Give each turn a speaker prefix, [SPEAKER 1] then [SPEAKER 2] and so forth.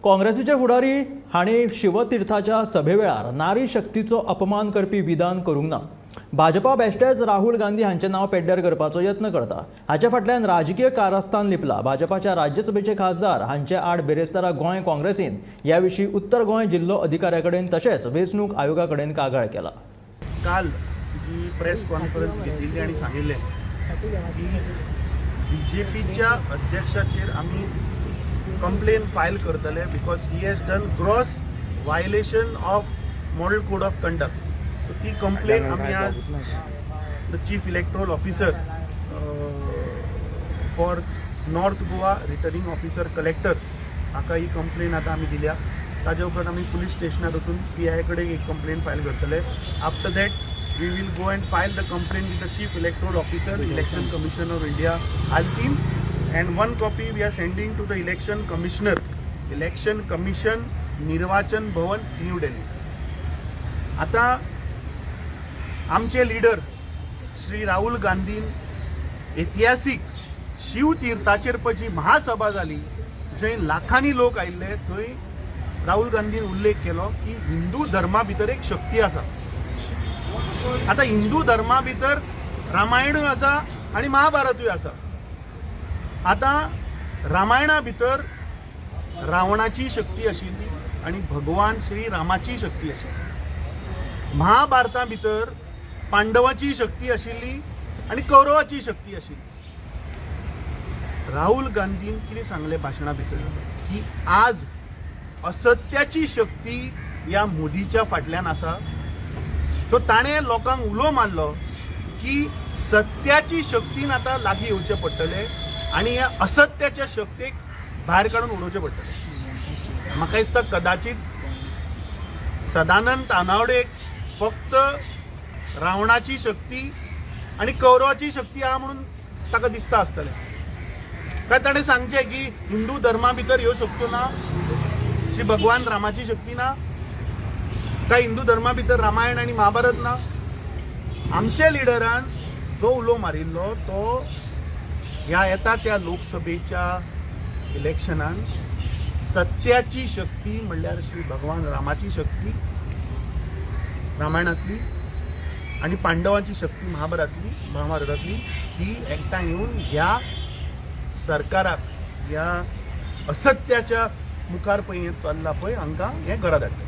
[SPEAKER 1] काँग्रेसीचे फुडारी हांणी शिवतीर्थाच्या सभेवेळार नारी शक्तीचो अपमान करपी विधान करूंक ना। भाजपा बेश्टेच राहुल गांधी हांचें नांव पेड्ड्यार करपाचो यत्न करता। हाचे फाटल्यान राजकीय कारस्थान लिपला। भाजपाच्या राज्यसभेचे खासदार हांचे आड बेरेस्तारा गोंय काँग्रेसीन ह्या विशीं उत्तर गोंय जिल्लो अधिकाऱ्या कडेन तशेंच वेंचणूक आयोगा कडेन कागाळ केला।
[SPEAKER 2] काल जी प्रेस कॉन्फरन्स घेतिल्ली आनी सांगिल्लें की बीजेपीच्या अध्यक्षाचेर आमी कंप्लेन फायल करतले because he has done gross violation of model code of conduct. So ती कंप्लेन आमी आज the chief electoral officer for north Goa returning officer collector हाका ही कंप्लेन आतां आमी दिल्या। ताजे उपरांत आमी पुलीस स्टेशनार वचून PI कडेन एक कंप्लेन फायल करतले। After that we will go and file the complaint with the Chief Electoral Officer, Election Commissioner of India, Altin, and one copy we are sending to the Election Commissioner, Election Commission, Nirvachan Bhavan, New Delhi. आता आमचे leader Shri Rahul Gandhian ऐतिहासिक शिव तीर्थाचेर पयची महासभा जाली, जंय लाखांनी लोक आयिल्ले, थंय राहुल गांधीन उल्लेख केलो की हिंदू धर्मा भितर एक शक्ती आसा। आता हिंदू धर्मा भितर रामायणूय आसा आणि महाभारतूय आसा। आता रामायणा भितर रावणाची शक्ती आशिल्ली आणि भगवान श्री रामाची शक्ती आशिल्ली। महाभारता भितर पांडवाची शक्ती आशिल्ली आणि कौरवाची शक्ती आशिल्ली। राहुल गांधीन कितें सांगले भाशणा भितर की आज असत्याची शक्ती या मोदीच्या फाटल्यान आसा। तो ताणे लोकांक उलो मारलो की सत्याची शक्तीन आता लागीं येवचें पडटलें आनी ह्या असत्याच्या शक्तीक भायर काडून उडोवचें पडटलें। म्हाका दिसता कदाचित सदानंद तानावडेक फक्त रावणाची शक्ती आनी कौरवाची शक्ती आहा म्हणून ताका दिसता आसतलें, काय ताणें सांगचें की हिंदू धर्मा भितर ह्यो शक्त्यो ना, श्री भगवान रामाची शक्ती ना, काय हिंदू धर्मा भितर रामायण आणि महाभारत ना। आमच्या लिडरान जो उलो मारिल्लो तो ह्या येता त्या लोकसभेच्या इलेक्शनान सत्याची शक्ती म्हणल्यार श्री भगवान रामाची शक्ती रामायणातली आणि पांडवांची शक्ती महाभारतातली ही एकठांय येऊन ह्या सरकाराक ह्या असत्याच्या मुखार पळय चल्ला पळय हांकां हें घरा धाडटा।